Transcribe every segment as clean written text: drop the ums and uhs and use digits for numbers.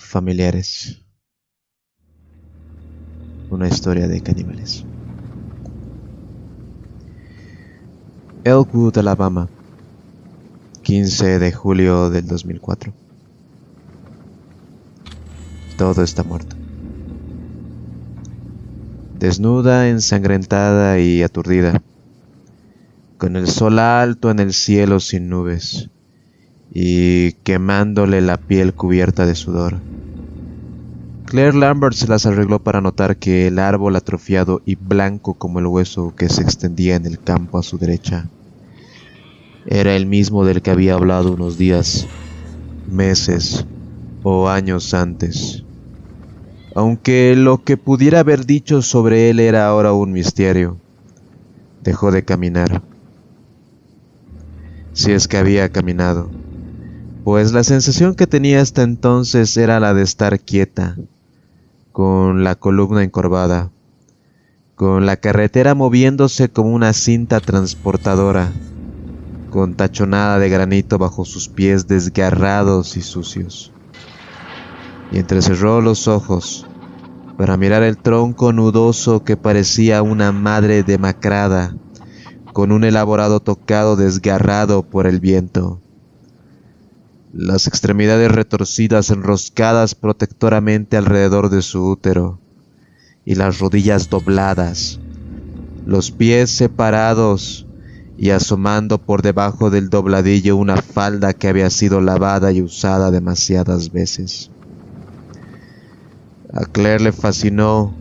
Familiares. Una historia de caníbales. Elkwood, Alabama, 15 de julio del 2004. Todo está muerto. Desnuda, ensangrentada y aturdida, con el sol alto en el cielo sin nubes y quemándole la piel cubierta de sudor, Claire Lambert se las arregló para notar que el árbol atrofiado y blanco como el hueso que se extendía en el campo a su derecha era el mismo del que había hablado unos días, meses o años antes. Aunque lo que pudiera haber dicho sobre él era ahora un misterio, dejó de caminar. Si es que había caminado, pues la sensación que tenía hasta entonces era la de estar quieta, con la columna encorvada, con la carretera moviéndose como una cinta transportadora, con tachonada de granito bajo sus pies desgarrados y sucios. Y entrecerró los ojos para mirar el tronco nudoso que parecía una madre demacrada, con un elaborado tocado desgarrado por el viento. Las extremidades retorcidas enroscadas protectoramente alrededor de su útero, y las rodillas dobladas, los pies separados y asomando por debajo del dobladillo una falda que había sido lavada y usada demasiadas veces. A Claire le fascinó,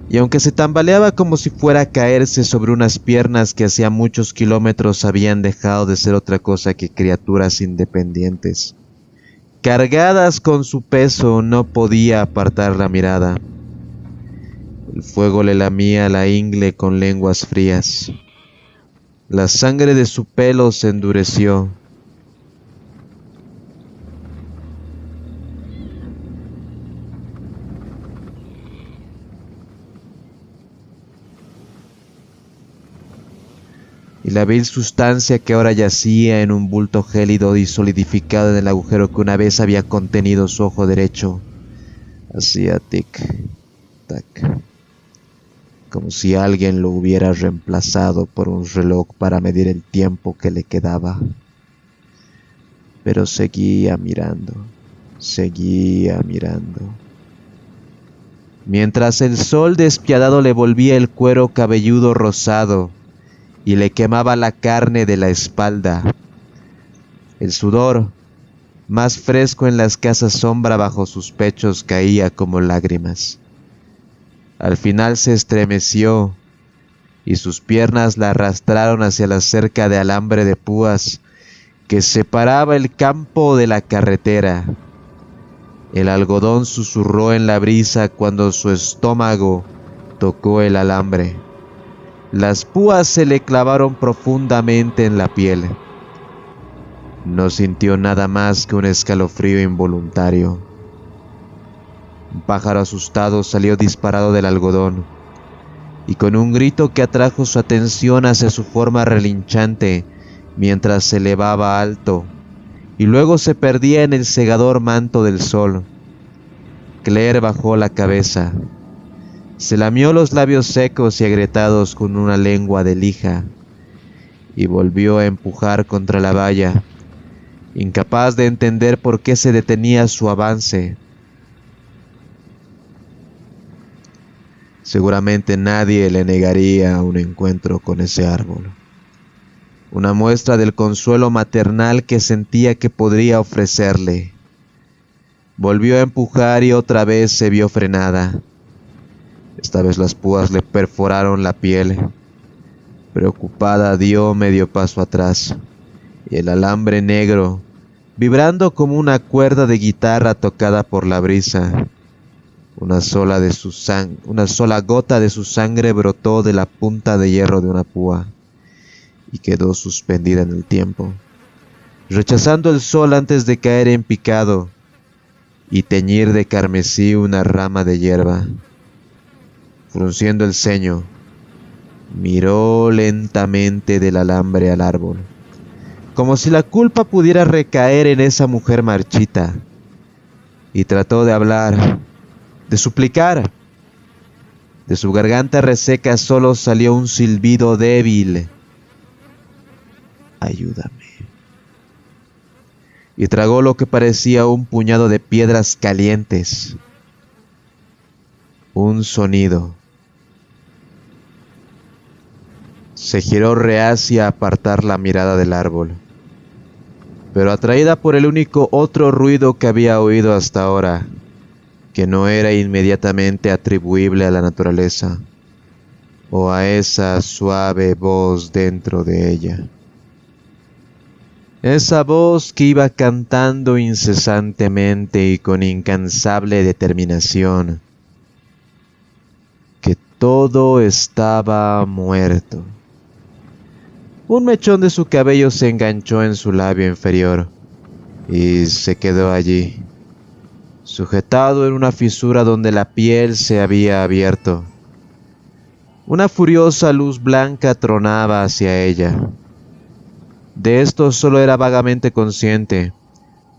y aunque se tambaleaba como si fuera a caerse sobre unas piernas que hacía muchos kilómetros habían dejado de ser otra cosa que criaturas independientes, cargadas con su peso, no podía apartar la mirada. El fuego le lamía la ingle con lenguas frías. La sangre de su pelo se endureció. Y la vil sustancia que ahora yacía en un bulto gélido y solidificado en el agujero que una vez había contenido su ojo derecho, hacía tic-tac, como si alguien lo hubiera reemplazado por un reloj para medir el tiempo que le quedaba. Pero seguía mirando, mientras el sol despiadado le volvía el cuero cabelludo rosado y le quemaba la carne de la espalda. El sudor, más fresco en la escasa sombra bajo sus pechos, caía como lágrimas. Al final se estremeció y sus piernas la arrastraron hacia la cerca de alambre de púas que separaba el campo de la carretera. El algodón susurró en la brisa cuando su estómago tocó el alambre. Las púas se le clavaron profundamente en la piel. No sintió nada más que un escalofrío involuntario. Un pájaro asustado salió disparado del algodón, y con un grito que atrajo su atención hacia su forma relinchante, mientras se elevaba alto, y luego se perdía en el cegador manto del sol, Claire bajó la cabeza. Se lamió los labios secos y agrietados con una lengua de lija, y volvió a empujar contra la valla, incapaz de entender por qué se detenía su avance. Seguramente nadie le negaría un encuentro con ese árbol, una muestra del consuelo maternal que sentía que podría ofrecerle. Volvió a empujar y otra vez se vio frenada. Esta vez las púas le perforaron la piel. Preocupada dio medio paso atrás, y el alambre negro, vibrando como una cuerda de guitarra tocada por la brisa, una sola gota de su sangre brotó de la punta de hierro de una púa y quedó suspendida en el tiempo, rechazando el sol antes de caer en picado y teñir de carmesí una rama de hierba. Frunciendo el ceño, miró lentamente del alambre al árbol, como si la culpa pudiera recaer en esa mujer marchita. y trató de hablar, de suplicar. De su garganta reseca solo salió un silbido débil. Ayúdame. Y tragó lo que parecía un puñado de piedras calientes. Un sonido. Se giró reacia a apartar la mirada del árbol, pero atraída por el único otro ruido que había oído hasta ahora, que no era inmediatamente atribuible a la naturaleza o a esa suave voz dentro de ella. Esa voz que iba cantando incesantemente y con incansable determinación que todo estaba muerto. Un mechón de su cabello se enganchó en su labio inferior y se quedó allí, sujetado en una fisura donde la piel se había abierto. Una furiosa luz blanca tronaba hacia ella. De esto solo era vagamente consciente,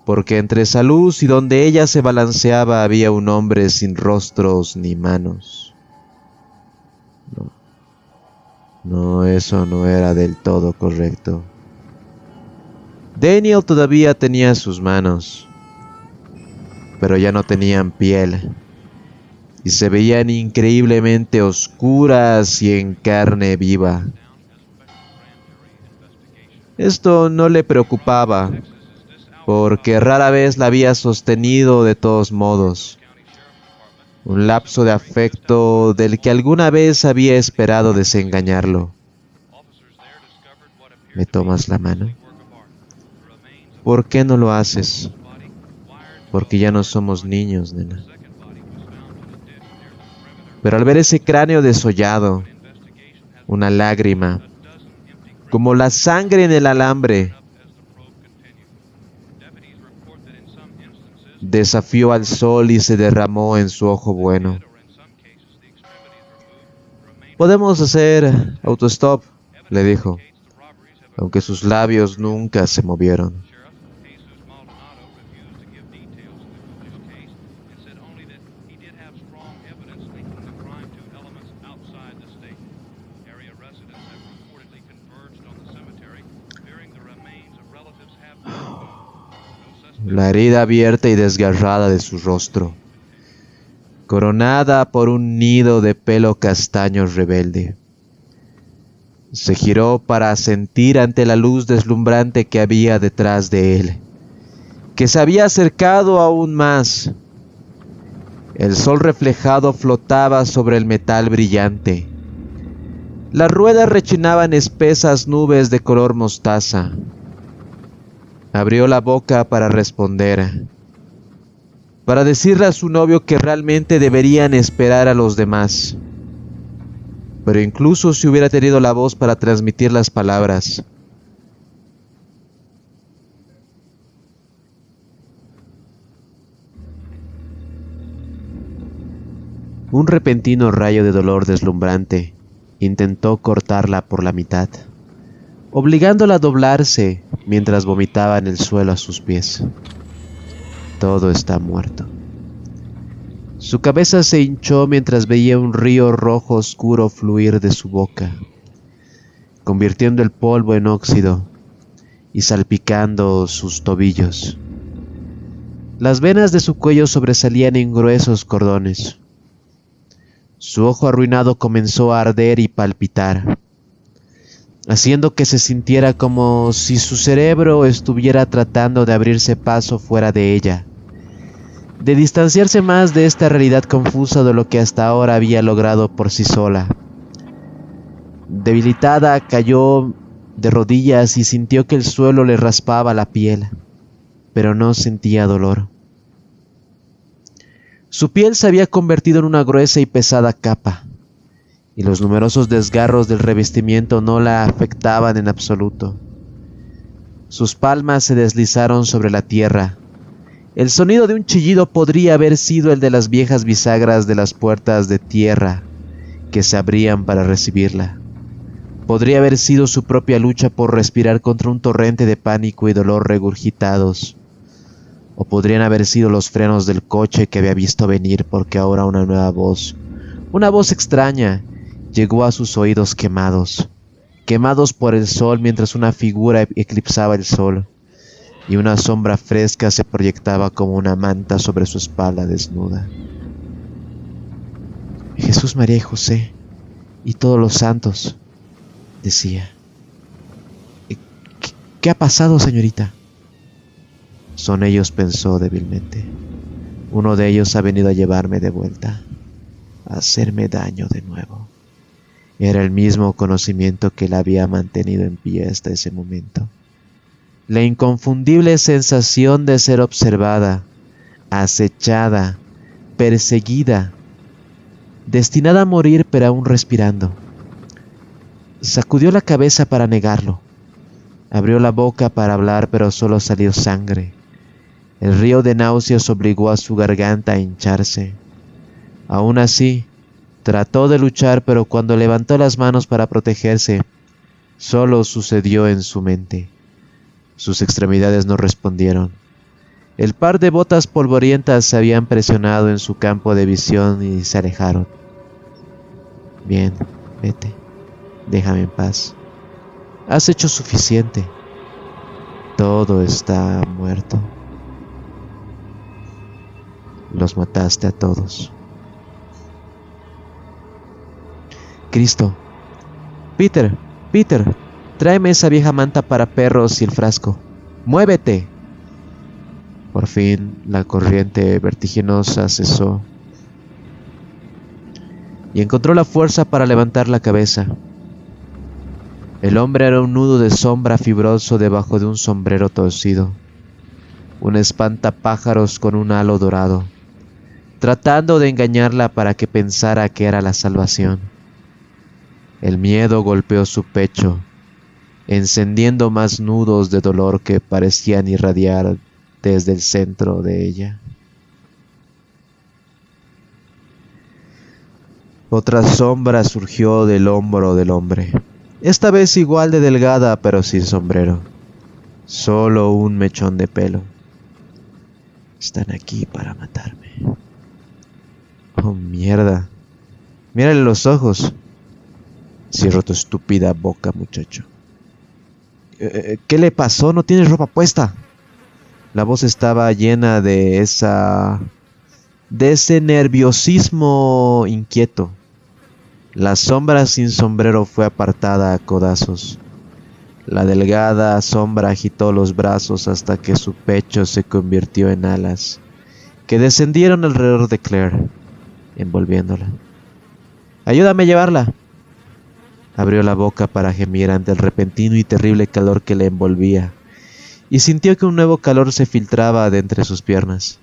porque entre esa luz y donde ella se balanceaba había un hombre sin rostros ni manos. No, eso no era del todo correcto. Daniel todavía tenía sus manos, pero ya no tenían piel, y se veían increíblemente oscuras y en carne viva. Esto no le preocupaba, porque rara vez la había sostenido de todos modos. Un lapso de afecto del que alguna vez había esperado desengañarlo. ¿Me tomas la mano? ¿Por qué no lo haces? Porque ya no somos niños, nena. Pero al ver ese cráneo desollado, una lágrima, como la sangre en el alambre, desafió al sol y se derramó en su ojo bueno. Podemos hacer autostop, le dijo, aunque sus labios nunca se movieron. La herida abierta y desgarrada de su rostro, coronada por un nido de pelo castaño rebelde. Se giró para asentir ante la luz deslumbrante que había detrás de él, que se había acercado aún más. El sol reflejado flotaba sobre el metal brillante. Las ruedas rechinaban espesas nubes de color mostaza. Abrió la boca para responder, para decirle a su novio que realmente deberían esperar a los demás. Pero incluso si hubiera tenido la voz para transmitir las palabras, un repentino rayo de dolor deslumbrante intentó cortarla por la mitad, obligándola a doblarse mientras vomitaba en el suelo a sus pies. Todo está muerto. Su cabeza se hinchó mientras veía un río rojo oscuro fluir de su boca, convirtiendo el polvo en óxido y salpicando sus tobillos. Las venas de su cuello sobresalían en gruesos cordones. Su ojo arruinado comenzó a arder y palpitar, haciendo que se sintiera como si su cerebro estuviera tratando de abrirse paso fuera de ella, de distanciarse más de esta realidad confusa de lo que hasta ahora había logrado por sí sola. Debilitada, cayó de rodillas y sintió que el suelo le raspaba la piel, pero no sentía dolor. Su piel se había convertido en una gruesa y pesada capa, y los numerosos desgarros del revestimiento no la afectaban en absoluto. Sus palmas se deslizaron sobre la tierra. El sonido de un chillido podría haber sido el de las viejas bisagras de las puertas de tierra que se abrían para recibirla. Podría haber sido su propia lucha por respirar contra un torrente de pánico y dolor regurgitados. O podrían haber sido los frenos del coche que había visto venir, porque ahora una voz extraña, llegó a sus oídos quemados, quemados por el sol mientras una figura eclipsaba el sol y una sombra fresca se proyectaba como una manta sobre su espalda desnuda. Jesús, María y José y todos los santos, decía. ¿Qué ha pasado, señorita? Son ellos, pensó débilmente. Uno de ellos ha venido a llevarme de vuelta, a hacerme daño de nuevo. Era el mismo conocimiento que la había mantenido en pie hasta ese momento. La inconfundible sensación de ser observada, acechada, perseguida, destinada a morir pero aún respirando. Sacudió la cabeza para negarlo. Abrió la boca para hablar pero solo salió sangre. El río de náuseas obligó a su garganta a hincharse. Aún así, trató de luchar, pero cuando levantó las manos para protegerse, solo sucedió en su mente. Sus extremidades no respondieron. El par de botas polvorientas se habían presionado en su campo de visión y se alejaron. Bien, vete, déjame en paz. Has hecho suficiente. Todo está muerto. Los mataste a todos. Cristo. Peter, tráeme esa vieja manta para perros y el frasco. ¡Muévete! Por fin la corriente vertiginosa cesó y encontró la fuerza para levantar la cabeza. El hombre era un nudo de sombra fibroso debajo de un sombrero torcido, un espantapájaros con un halo dorado, tratando de engañarla para que pensara que era la salvación. El miedo golpeó su pecho, encendiendo más nudos de dolor que parecían irradiar desde el centro de ella. Otra sombra surgió del hombro del hombre, esta vez igual de delgada pero sin sombrero, solo un mechón de pelo. Están aquí para matarme. Oh, mierda. Mírale los ojos. Cierra tu estúpida boca, muchacho. ¿Qué le pasó? ¿No tienes ropa puesta? La voz estaba llena de ese nerviosismo inquieto. La sombra sin sombrero fue apartada a codazos. La delgada sombra agitó los brazos hasta que su pecho se convirtió en alas, que descendieron alrededor de Claire, envolviéndola. ¡Ayúdame a llevarla! Abrió la boca para gemir ante el repentino y terrible calor que le envolvía, y sintió que un nuevo calor se filtraba de entre sus piernas.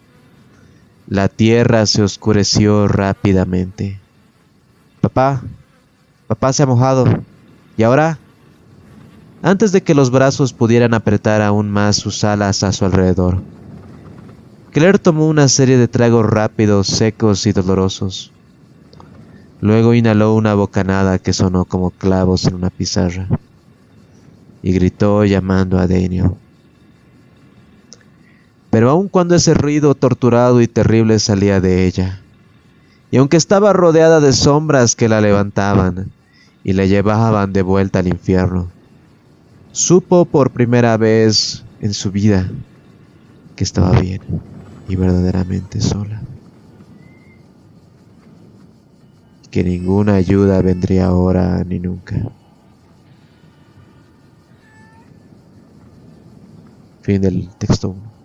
La tierra se oscureció rápidamente. Papá se ha mojado. ¿Y ahora? Antes de que los brazos pudieran apretar aún más sus alas a su alrededor, Claire tomó una serie de tragos rápidos, secos y dolorosos. Luego inhaló una bocanada que sonó como clavos en una pizarra y gritó llamando a Daniel. Pero aun cuando ese ruido torturado y terrible salía de ella, y aunque estaba rodeada de sombras que la levantaban y la llevaban de vuelta al infierno, supo por primera vez en su vida que estaba bien y verdaderamente sola. Que ninguna ayuda vendría ahora ni nunca. Fin del texto 1.